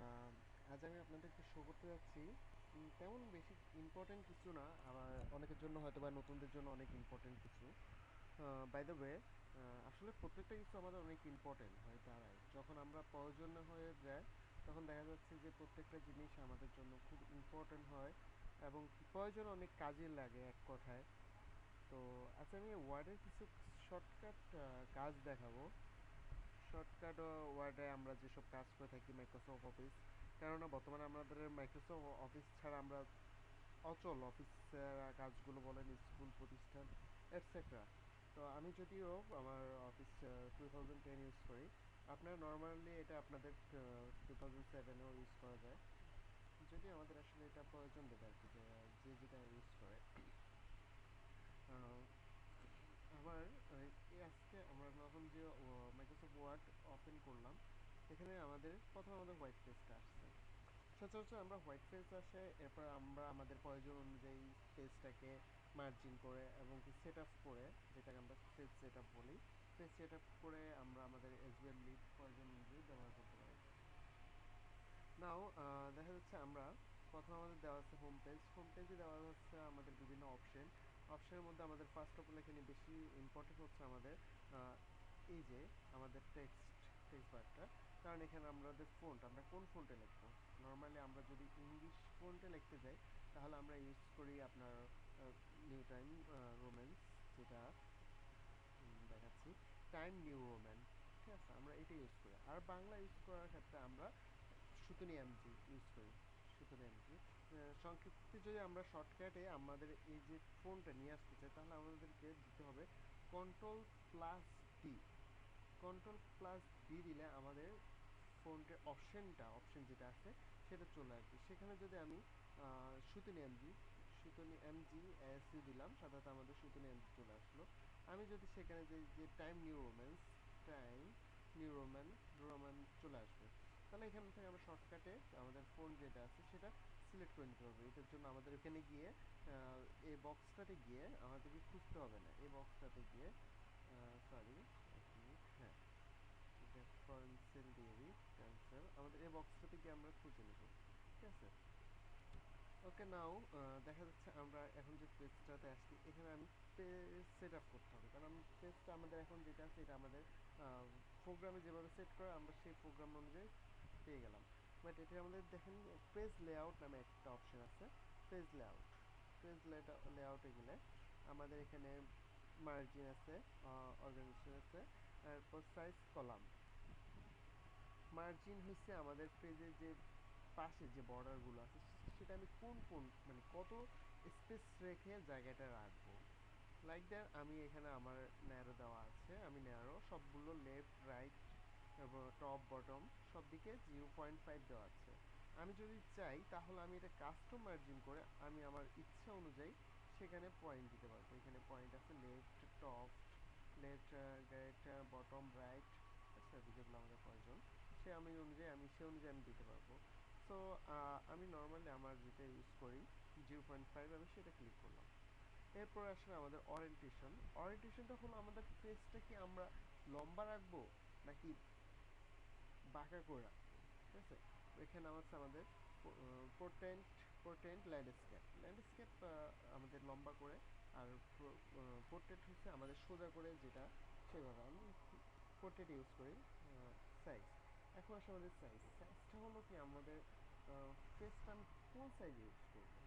আম আজ আমি আপনাদেরকে শো করতে যাচ্ছি তেমন বেশি ইম্পর্টেন্ট কিছু না, আবার অনেকের জন্য হয়তোবা নতুনদের জন্য অনেক ইম্পর্টেন্ট কিছু। বাই দ্য ওয়ে, আসলে প্রত্যেকটা কিছু আমাদের অনেক ইম্পর্টেন্ট হয়ে দাঁড়ায় যখন আমরা প্রয়োজন হয়ে যায়। তখন দেখা যাচ্ছে যে প্রত্যেকটা জিনিস আমাদের জন্য খুব ইম্পর্টেন্ট হয় এবং প্রয়োজন অনেক কাজে লাগে এক কথায়। তো আচ্ছা, আমি ওয়ার্ডের কিছু শর্টকাট কাজ দেখাবো। শর্টকাট ওয়ার্ডে আমরা যেসব কাজ করে থাকি মাইক্রোসফট অফিস, কেননা বর্তমানে আমাদের মাইক্রোসফট অফিস ছাড়া আমরা অচল। অফিসের কাজগুলো বলেন, স্কুল প্রতিষ্ঠান এটসেট্রা। তো আমি যদিও আমার অফিস 2010 ইউজ করি, আপনারা নর্মালি এটা আপনাদের 2007-এও ইউজ করা যায়। যদি আমাদের আসলে এটা প্রয়োজন দেবে আর কি, যে যে যেটা ইউজ করে। আহ, আবার এই আজকে আমরা নতুন যে মাইক্রোসফট ওয়ার্ড ওপেন করলাম, এখানে প্রথমে আমাদের হোয়াইট পেজটা আসছে। সচরাচর আমরা হোয়াইট পেজ আসে, এরপর আমরা আমাদের প্রয়োজন অনুযায়ী পেজটাকে মার্জিন করে এবং কি সেট আপ করে, যেটাকে আমরা পেজ সেট আপ বলি, পেজ সেট আপ করে আমরা আমাদের এসবিএল লিড প্রয়োজন অনুযায়ী ব্যবহার করতে পারি। নাও দেখা যাচ্ছে আমরা প্রথমে আমাদের দেওয়া আছে হোম পেজ। হোম পেজে দেওয়া হচ্ছে আমাদের বিভিন্ন অপশন। অপশনের মধ্যে আমাদের ফার্স্ট অফ অল এখানে বেশি ইম্পর্টেন্ট হচ্ছে আমাদের আহ, এই যে আমাদের টেক্সট বারটা। কারণ এখানে আমাদের ফন্ট, আমরা কোন ফন্টে লিখবো। নর্মালি আমরা যদি ইংলিশ ফন্টে লিখতে যাই, তাহলে আমরা ইউজ করি আপনার নিউ টাইম রোম্যান্স, যেটা দেখাচ্ছি, টাইম নিউ রোম্যান। ঠিক আছে, আমরা এটা ইউজ করি। আর বাংলা ইউজ করার ক্ষেত্রে আমরা সুতনি এমজি ইউজ করি। সুতনি এমজি সংক্ষিপ্তে যদি আমরা শর্টকাটে আমাদের এই যে ফোনটা নিয়ে আসতে চাই, তাহলে আমাদেরকে দিতে হবে control plus D. Control plus D দিলে আমাদের ফোনটের অপশন যেটা আছে সেটা চলে আসবে। সেখানে যদি আমি সুতনি এমজি এসইউ দিলাম, সাধারণত আমাদের সুতনি এমজি চলে আসলো। আমি যদি সেখানে যে টাইম নিউ রোম্যান রোমান চলে আসবে। তাহলে এখান থেকে আমরা শর্টকাটে আমাদের ফোন যেটা আছে সেটা সিলেক্ট করে নিতে পারবো। এটার জন্য আমাদের এখানে গিয়ে এই বক্সটাতে গিয়ে আমাদেরকে খুঁজতে হবে না। এই বক্সটাতে গিয়ে সরি, এক মিনিট, হ্যাঁ, এটা ক্যান্সেল দিয়ে দিই। ক্যান্সেল, আমাদের এই বক্সটাতে গিয়ে আমরা খুঁজে নেব। ঠিক আছে, ওকে। নাও দেখা যাচ্ছে আমরা এখন যে পেজটাতে আসছি, এখানে আমি পেজ সেট আপ করতে হবে, কারণ পেজটা আমাদের এখন যেটা আছে এটা আমাদের প্রোগ্রামে যেভাবে সেট করা, আমরা সেই প্রোগ্রাম অনুযায়ী পেয়ে গেলাম। বাট এটা আমাদের দেখেন পেজ লেআউট নামে একটা অপশন আছে। পেজ লেআউট, পেজ লেআউটে গেলে আমাদের এখানে মার্জিন আছে, অর্গানাইজেশন আছে, তারপর সাইজ কলাম। মার্জিন হচ্ছে আমাদের পেজের যে পাশে যে বর্ডারগুলো আছে, সেটা আমি কোন মানে কত স্পেস রেখে জায়গাটা রাখবো। লাইক দ্যাট আমি এখানে আমার ন্যারো দেওয়া আছে, আমি ন্যারো সবগুলো লেফট রাইট এবং টপ বটম সব দিকে 0.5 দেওয়া আছে। আমি যদি চাই তাহলে আমি এটা কাস্টম মার্জিন করে আমি আমার ইচ্ছা অনুযায়ী সেখানে পয়েন্ট দিতে পারবো। এখানে পয়েন্ট আছে left, top, left, right, bottom, right, আচ্ছা, যেগুলো আমাদের প্রয়োজন সে অনুযায়ী আমি দিতে পারবো। সো আমি নর্মালি আমার যেটা ইউজ করি 0.5, আমি সেটা ক্লিক করলাম। এরপর আসলে আমাদের অরিয়েন্টেশন। অরিয়েন্টেশনটা হলো আমাদের ফেসটা কি আমরা লম্বা রাখবো নাকি বাঁকা করে রাখবো। ঠিক আছে, এখানে আছে আমাদের পোর্ট্রেট, ল্যান্ডস্কেপ আমাদের লম্বা করে, আর পোর্ট্রেট হচ্ছে আমাদের সোজা করে, যেটা সেভাবে আমি পোর্ট্রেট ইউজ করি। সাইজ, এখন আসলে আমাদের সাইজটা হলো কি আমাদের ফেসটা আমি কোন সাইজ ইউজ করবো,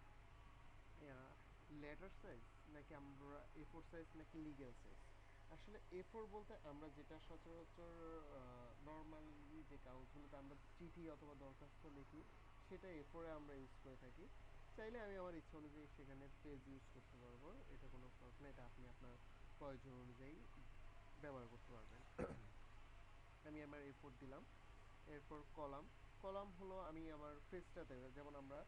লেটার সাইজ নাকি আমরা A4 সাইজ নাকি লিগ্যাল সাইজ। আসলে A4 বলতে আমরা যেটা সচরাচর নর্মালি যে কাগজগুলোতে আমরা চিঠি অথবা দরখাস্ত লিখি, সেটা A4-এ আমরা ইউজ করে থাকি। চাইলে আমি আমার ইচ্ছা অনুযায়ী সেখানে পেজ ইউজ করতে পারবো, এটা কোনো ফরক না, এটা আপনি আপনার প্রয়োজন অনুযায়ী ব্যবহার করতে পারবেন। আমি আমার A4 দিলাম। এরপর কলাম। কলাম হলো আমি আমার পেজটাতে, যেমন আমরা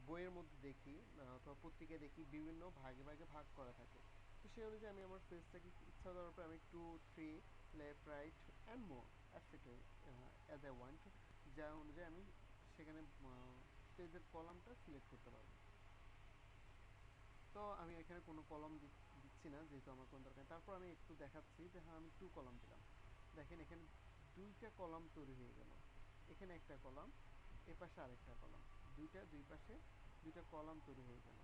বইয়ের মধ্যে দেখি অথবা পত্রিকায় দেখি বিভিন্ন ভাগে ভাগে ভাগ করা থাকে। তো সেই অনুযায়ী আমি আমার পেজটাকে ইচ্ছা দেওয়ার পর আমি 2 3 left right and more etcetera as I want, যা অনুযায়ী আমি সেখানে পেজের কলামটা সিলেক্ট করতে পারবো। তো আমি এখানে কোনো কলম দিচ্ছি না, যেহেতু আমার কোনো দরকার নেই। তারপর আমি একটু দেখাচ্ছি যে হ্যাঁ, আমি 2 কলাম দিলাম। দেখেন এখানে 2টা কলাম তৈরি হয়ে গেল। এখানে একটা কলাম, এ পাশে আরেকটা কলাম, দুই পাশে দুইটা কলাম তৈরি হয়ে গেল।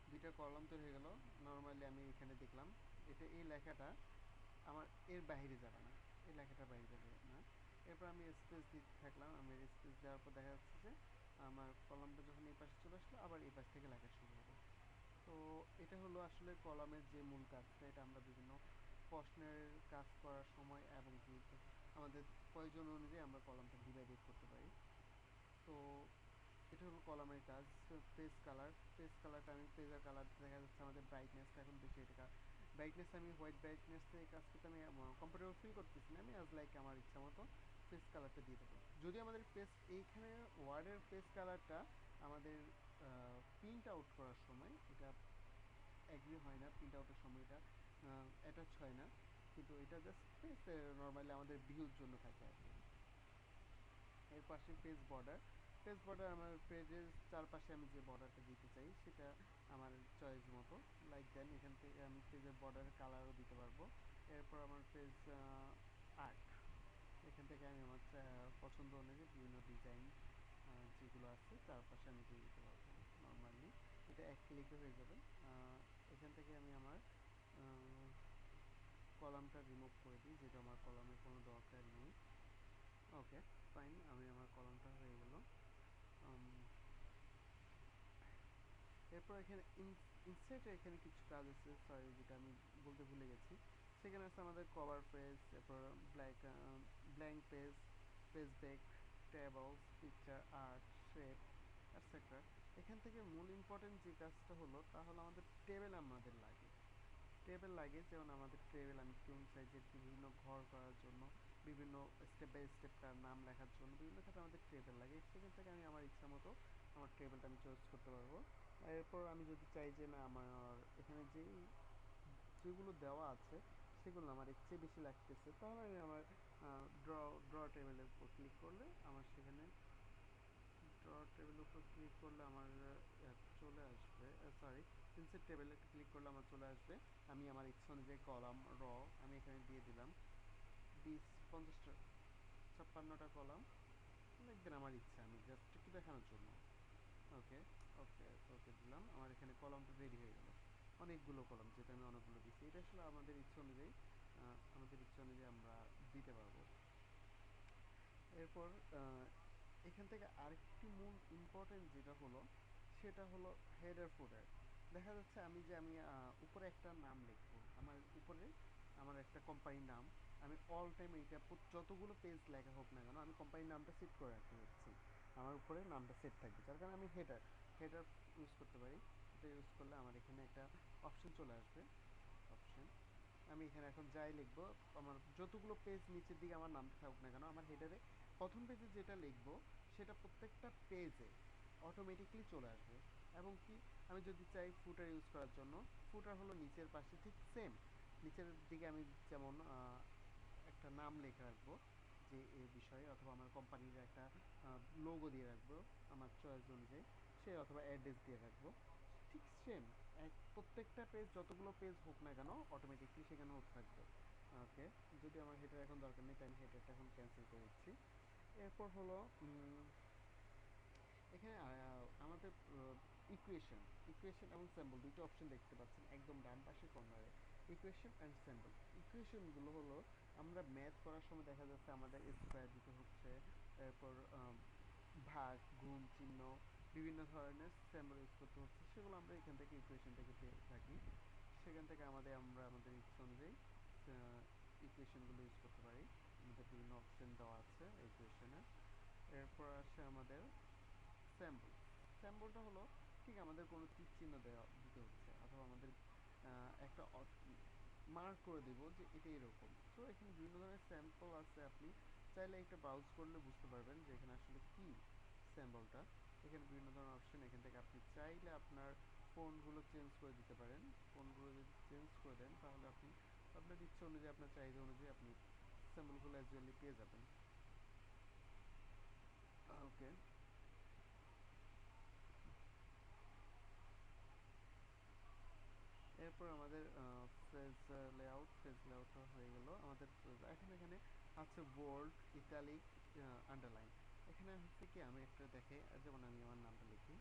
দুইটা কলাম তৈরি হয়ে গেল। নর্মালি আমি এখানে দেখলাম এটা, এই লেখাটা আমার এর বাইরে যাবে না, এই লেখাটার বাইরে যাবে না। এরপর আমি স্পেস দিতে থাকলাম, আমি স্পেস দেওয়ার পর দেখা যাচ্ছে যে আমার কলামটা যখন এই পাশে চলে আসলো আবার এই পাশ থেকে লেখা শুরু হবে। তো এটা হলো আসলে কলামের যে মূল কাজটা, এটা আমরা বিভিন্ন প্রশ্নের কাজ করার সময় এবং কি আমাদের প্রয়োজন অনুযায়ী আমরা কলামটা ডিভাইডেড করতে পারি। তো এটা হলো কলামের কাজ। পেজ কালার, পেজ কালারটা আমি পেজের কালার দেখা যাচ্ছে আমাদের ব্রাইটনেসটা এখন বেশি, এটা ব্রাইটনেস আমি হোয়াইট ব্রাইটনেস থেকে কাজ করতে আমি কমফোর্টেবল ফিল করতেছি না, আমি অ্যাজ লাইক আমার ইচ্ছা মতো পেজ কালারটা দিয়ে দেবো। যদি আমাদের পেজ এইখানে ওয়ার্ডের পেজ কালারটা আমাদের প্রিন্ট আউট করার সময় এটা অ্যাগ্রি হয় না, প্রিন্ট আউটের সময় এটা অ্যাটাচ হয় না, কিন্তু এটা জাস্ট পেজ নর্মালি আমাদের ভিউর জন্য থাকে আর কি। এর পাশে পেজ বর্ডার, পেজ বর্ডার আমার পেজের চারপাশে আমি যে বর্ডারটা দিতে চাই সেটা আমার চয়েস মতো, লাইক দেন এখান থেকে আমি পেজের বর্ডারের কালারও দিতে পারবো। এরপর আমার পেজ আর্ট, এখান থেকে আমি আমার পছন্দ অনুযায়ী বিভিন্ন ডিজাইন যেগুলো আছে চারপাশে আমি দিয়ে দিতে পারবো নর্মালি। এটা এক ক্লিকে হয়ে যাবে। এখান থেকে আমি আমার কলামটা রিমুভ করে দিই, যেটা আমার কলামের কোনো দরকার নেই। ওকে, ফাইন, আমি আমার কলামটা হয়ে গেল। এরপর এখানে ইনসার্টে এখানে কিছু কাজ আছে, সরি যেটা আমি বলতে ভুলে গেছি। সেখানে আছে আমাদের কভার পেজ, এরপর blank page, page back, tables, picture, art, shape, etcetera. এখান থেকে মূল ইম্পর্টেন্ট যে কাজটা হলো তা হলো আমাদের টেবিল আমাদের লাগে। টেবিল লাগে, যেমন আমাদের টেবিল আমি কোন সাইজের কি বিভিন্ন ঘর করার জন্য, বিভিন্ন স্টেপ বাই স্টেপ তার নাম লেখার জন্য বিভিন্ন ক্ষেত্রে আমাদের টেবিল লাগে। সেখান থেকে আমি আমার ইচ্ছা মতো আমার টেবিলটা আমি চয়েস করতে পারবো। এরপর আমি যদি চাই যে না আমার এখানে যেগুলো দেওয়া আছে সেগুলো আমার এর চেয়ে বেশি লাগতেছে, তাহলে আমি আমার ড্র ড্র টেবিলের উপর ক্লিক করলে আমার সেখানে ড্র টেবিলের উপর ক্লিক করলে আমার চলে আসবে, সরি ইনসার্ট টেবিলে ক্লিক করলে আমার চলে আসবে। আমি আমার ইচ্ছা অনুযায়ী কলাম র আমি এখানে দিয়ে দিলাম 50টা 56টা কলাম, দেখবেন আমার ইচ্ছা, আমি জাস্ট একটু দেখানোর জন্য। ওকে, ওকে, ওকে দিলাম, আমার এখানে কলামটা রেডি হয়ে গেল। অনেকগুলো কলাম, যেটা আমি অনেকগুলো দিচ্ছি, এটা আসলে আমাদের ইচ্ছা অনুযায়ী আমরা দিতে পারবো। এরপর এখান থেকে আরেকটি মূল ইম্পর্টেন্ট যেটা হলো সেটা হলো হেডার ফুটার। দেখা যাচ্ছে আমি উপরে একটা নাম লিখবো, আমার উপরে আমার একটা কোম্পানির নাম, আমি অল টাইম এইটা যতগুলো পেজ লেখা হোক না কেন আমি কোম্পানির নামটা সেট করে রাখতে যাচ্ছি, আমার উপরে নামটা সেট থাকবে, যার কারণে আমি হেডার হেডার ইউজ করতে পারি। এটা ইউজ করলে আমার এখানে একটা অপশন চলে আসবে, অপশন, আমি এখানে এখন যাই লিখবো, আমার যতগুলো পেজ নিচের দিকে আমার নামতে থাকুক না কেন আমার হেডারে প্রথম পেজে যেটা লিখবো সেটা প্রত্যেকটা পেজে অটোমেটিকলি চলে আসবে। এবং কি আমি যদি চাই ফুটার ইউজ করার জন্য, ফুটার হলো নিচের পাশে ঠিক সেম নিচের দিকে আমি যেমন একটা নাম লেখা রাখবো যে এই বিষয়ে, অথবা আমার কোম্পানির একটা লোগো দিয়ে রাখবো আমার চয়েস অনুযায়ী, সে অথবা অ্যাড্রেস দিয়ে রাখবো, ঠিক সেম প্রত্যেকটা পেজ যতগুলো পেজ হোক না কেন অটোমেটিকলি সেখানেও থাকবে। ওকে, যদি আমার হেডার এখন দরকার নেই তাই আমি হেডারটা এখন ক্যান্সেল করে দিচ্ছি। এরপর হলো এখানে আমাদের ইকুয়েশন ইকুয়েশন এবং স্যাম্পল দুইটা অপশন দেখতে পাচ্ছেন একদম ডান পাশে কর্নারে, ইকুয়েশন অ্যান্ড স্যাম্পল। ইকুয়েশনগুলো হলো আমরা ম্যাথ করার সময় দেখা যাচ্ছে আমাদের স্কোয়ার দিতে হচ্ছে, এরপর ভাগ গুণ চিহ্ন বিভিন্ন ধরনের স্যাম্পল ইউজ করতে হচ্ছে, সেগুলো আমরা এখান থেকে ইকুয়েশন থেকে পেয়ে থাকি। সেখান থেকে আমরা আমাদের ইচ্ছা অনুযায়ী ইকুয়েশনগুলো ইউজ করতে পারি, আমাদের বিভিন্ন অপশন দেওয়া আছে ইকুয়েশনের। এরপর আসে আমাদের স্যাম্পল। স্যাম্পলটা হলো ঠিক আমাদের কোনো তীর চিহ্ন দেওয়া দিতে হচ্ছে, অথবা আমাদের একটা মার্ক করে দেব যে এটা এরকম। তো এখানে বিভিন্ন ধরনের স্যাম্পল আছে, আপনি চাইলে একটা ব্রাউজ করলে বুঝতে পারবেন যে এখানে আসলে কি স্যাম্পলটা। এখানে বিভিন্ন ধরনের অপশন, এখান থেকে আপনি চাইলে আপনার ফোনগুলো চেঞ্জ করে দিতে পারেন। ফোনগুলো যদি চেঞ্জ করে দেন তাহলে আপনি আপনার ইচ্ছা অনুযায়ী আপনার চাহিদা অনুযায়ী আপনি স্যাম্পলগুলো অ্যাজুয়ালি পেয়ে যাবেন। ওকে, এরপর আমাদের ফেজ লেআউট হয়ে গেল আমাদের। এখন এখানে আছে বোল্ড, ইটালিক, আন্ডারলাইন। এখানে হচ্ছে কি আমি একটা দেখে, যেমন আমি আমার নামটা লিখি,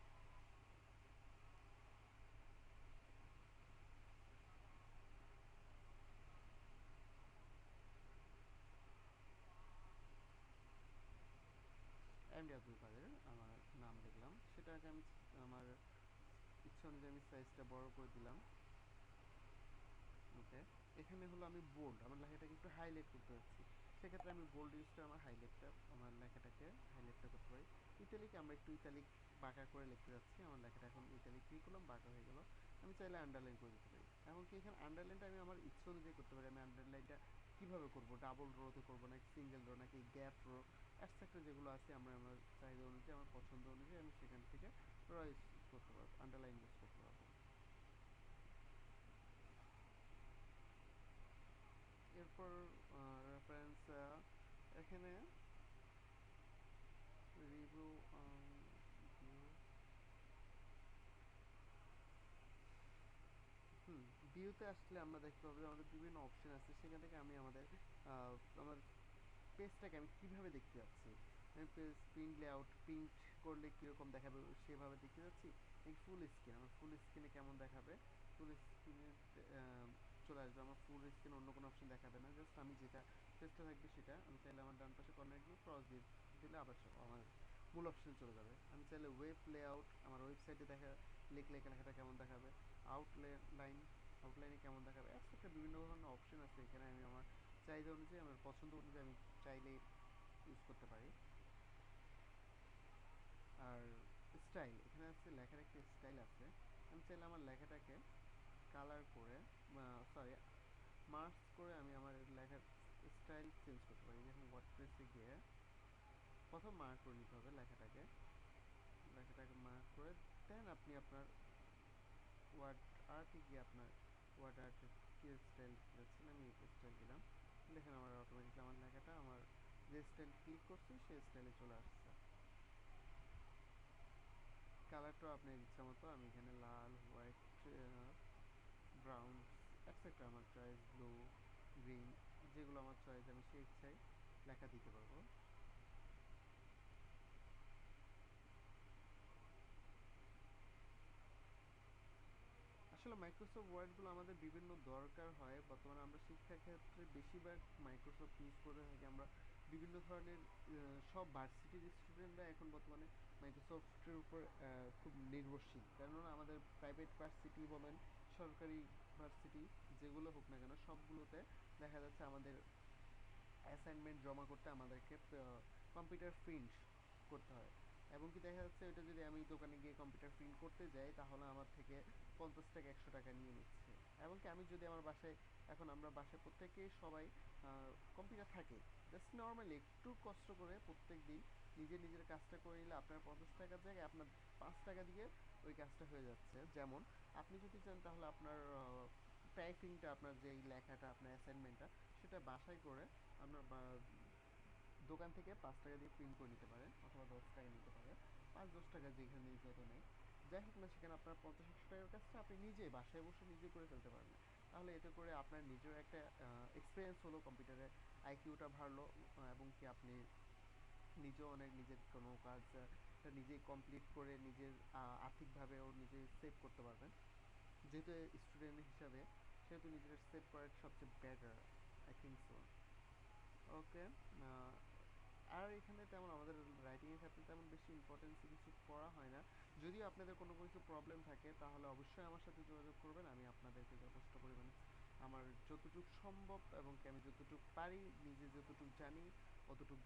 এমডি আব্দুল কাদের আমার নাম লিখলাম, সেটাকে আমি আমার ইচ্ছা অনুযায়ী আমি সাইজটা বড় করে দিলাম। ওকে, এখানে হলো আমি বোল্ড, আমার লেখাটাকে একটু হাইলাইট করতে যাচ্ছি, সেক্ষেত্রে আমি বোল্ড ইউজ করে আমার লেখাটাকে হাইলাইটটা করতে পারি। ইতালিক, আমরা একটু ইতালিক বাঁকা করে লিখতে যাচ্ছি, আমার লেখাটা এখন ইতালিক ক্লিক করলাম, বাঁকা হয়ে গেল। আমি চাইলে আন্ডারলাইন করে দিতে পারি। এখন কি এখানে আন্ডারলাইনটা আমি আমার ইচ্ছা অনুযায়ী করতে পারি। আমি আন্ডারলাইনটা কীভাবে করবো, ডাবল রোতে করবো নাকি সিঙ্গেল রো নাকি গ্যাপ রো, অ্যাটসেট্রা যেগুলো আছে আমরা আমার চাহিদা অনুযায়ী, আমার পছন্দ অনুযায়ী আমি সেখান থেকে র ইউজ করতে পারবো, আন্ডারলাইন ইউজ করতে পারবো। এরপর রেফারেন্স, এখানে রিভিউ, হুম, ভিউতে আসলে আমরা দেখতে পাবো যে আমাদের বিভিন্ন অপশন আছে, সেখান থেকে আমি আমার পেজটাকে আমি কিভাবে দেখতে যাচ্ছি। আমি পেজ প্রিন্ট লেআউট, প্রিন্ট করলে কীরকম দেখাবে সেভাবে দেখতে যাচ্ছি, নাকি ফুল স্ক্রিন, আমার ফুল স্ক্রিনে কেমন দেখাবে। ফুল স্ক্রিনে চলে আসবে, আমার ফুল স্ক্রিন অন্য কোনো অপশন দেখাবে না, জাস্ট আমি যেটা পেজটা থাকবে সেটা আমি চাইলে আমার ডান পাশে কর্নার গিয়ে ক্রস দিয়ে দিলে আবার আমার মূল অপশনে চলে যাবে। আমি চাইলে ওয়েব লেআউট, আমার ওয়েবসাইটে লিখলে লেখাটা কেমন দেখাবে, লাইন আউটলাইনে কেমন দেখাবে, একটা বিভিন্ন ধরনের অপশন আছে এখানে। আমি আমার চাহিদা অনুযায়ী, আমার পছন্দ অনুযায়ী আমি চাইলে ইউজ করতে পারি। আর স্টাইল, এখানে আছে লেখার একটা স্টাইল আছে, আমি চাইলে আমার লেখাটাকে কালার করে, সরি, মার্কস করে আমি আমার লেখার স্টাইল চেঞ্জ করতে পারি। যখন ওয়ার্ডপ্রেসে গিয়ে প্রথম মার্ক করে নিতে হবে লেখাটাকে মার্ক করে দেন আপনি আপনার ওয়ার্ড আর্টে গিয়ে আপনার ওয়ার্ড আর্টের কী স্টাইল দিচ্ছেন, আমি এই স্টাইল দিলাম, দেখেন আমার অটোমেটিকলি আমার লেখাটা আমার যে স্টাইল ক্লিক করছি সেই স্টাইলে চলে আসছে। কালারটাও আপনার ইচ্ছা মতো, আমি এখানে লাল, হোয়াইট, ব্রাউন, এটসেট্রা আমার চয়েস, ব্লু, গ্রিন, যেগুলো আমার চয়েস আমি সেই ইচ্ছায় লেখা দিতে পারবো। আসলে মাইক্রোসফট ওয়ার্ডগুলো আমাদের বিভিন্ন দরকার হয়, বর্তমানে আমরা শিক্ষাক্ষেত্রে বেশিরভাগ মাইক্রোসফট ইউজ করে থাকি। আমরা বিভিন্ন ধরনের সব ভার্সিটির স্টুডেন্টরা এখন বর্তমানে মাইক্রোসফটের উপর খুব নির্ভরশীল, কেননা আমাদের প্রাইভেট ভার্সিটি বলেন, সরকারি ভার্সিটি যেগুলো হোক না কেন, সবগুলোতে দেখা যাচ্ছে আমাদের অ্যাসাইনমেন্ট জমা করতে আমাদেরকে কম্পিউটার প্রিন্ট করতে হয়। এবং কি দেখা যাচ্ছে ওইটা যদি আমি দোকানে গিয়ে কম্পিউটার প্রিন্ট করতে যাই তাহলে আমার থেকে 50 টাকা 100 টাকা নিয়ে নিচ্ছে। এবং কি আমি যদি আমার বাসায়, এখন আমরা বাসায় প্রত্যেকেই সবাই কম্পিউটার থাকে, জাস্ট নর্মালি একটু কষ্ট করে প্রত্যেক দিন নিজের কাজটা করে নিলে আপনার 50 টাকার জায়গায় আপনার 5 টাকা দিয়ে ওই কাজটা হয়ে যাচ্ছে। যেমন আপনি যদি চান তাহলে আপনার টাইপিংটা, আপনার যেই লেখাটা, আপনার অ্যাসাইনমেন্টটা, সেটা বাসায় করে আপনার দোকান থেকে 5 টাকা দিয়ে প্রিন্ট করে নিতে পারেন, অথবা 10 টাকা নিতে পারে, 5-10 টাকা যেখানে যত নেয়, যাই হোক না সেখানে আপনার 50-100 টাকার কাজটা আপনি নিজেই বাসায় বসে নিজে করে ফেলতে পারবেন। তাহলে এতে করে আপনার নিজের একটা এক্সপিরিয়েন্স হলো, কম্পিউটারে আইকিউটা বাড়লো, এবং কি আপনি নিজেও অনেক নিজের কোনো কাজ নিজেই কমপ্লিট করে নিজের আর্থিকভাবেও নিজে সেভ করতে পারবেন। যেহেতু স্টুডেন্ট হিসাবে, সেহেতু নিজের সেভ করাটা সবচেয়ে বেটার, আই থিঙ্ক সো। ওকে, আর এখানে তেমন আমাদের রাইটিংয়ের ক্ষেত্রে তেমন বেশি ইম্পর্টেন্স কিছু পড়া হয় না। যদিও আপনাদের কোনো কিছু প্রবলেম থাকে তাহলে অবশ্যই আমার সাথে যোগাযোগ করবেন, আমি আপনাদেরকে যথেষ্ট পরিমাণে আমার যতটুকু সম্ভব এবং কি আমি যতটুকু পারি, নিজে যতটুকু জানি অতটুকু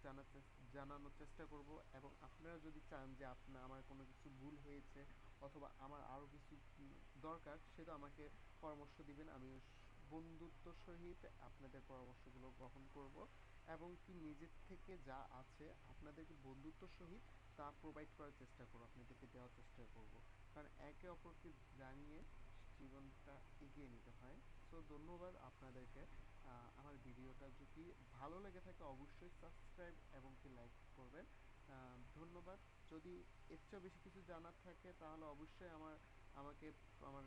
জানানোর চেষ্টা করব। এবং আপনারা যদি চান যে আমার কোনো কিছু ভুল হয়েছে অথবা আমার আরও কিছু দরকার, সেটা আমাকে পরামর্শ দিবেন, আমি বন্ধুত্ব সহিত আপনাদের পরামর্শগুলো গ্রহণ করব। এবং কি নিজের থেকে যা আছে আপনাদেরকে বন্ধুত্ব সহিত তা প্রোভাইড করার চেষ্টা করব, আপনাদেরকে দেওয়ার চেষ্টা করব, কারণ একে অপরকে জানিয়ে জীবনটা এগিয়ে নিতে হয়। সো ধন্যবাদ আপনাদেরকে। আমার ভিডিওটা যদি ভালো লেগে থাকে অবশ্যই সাবস্ক্রাইব এবং কি লাইক করবেন। ধন্যবাদ। যদি এর চেয়ে বেশি কিছু জানার থাকে তাহলে অবশ্যই আমাকে আমার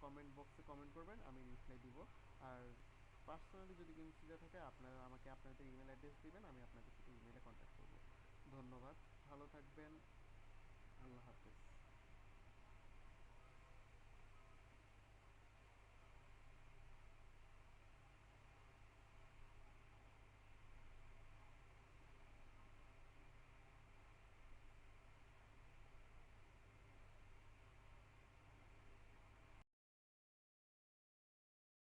কমেন্ট বক্সে কমেন্ট করবেন, আমি রিপ্লাই দিব। আর পার্সোনালি যদি কনসিডার থাকে আপনারা আমাকে আপনাদের ইমেল অ্যাড্রেস দিবেন, আমি আপনাদের সাথে ইমেলে কন্ট্যাক্ট করব। ধন্যবাদ, ভালো থাকবেন, আল্লাহ হাফেজ।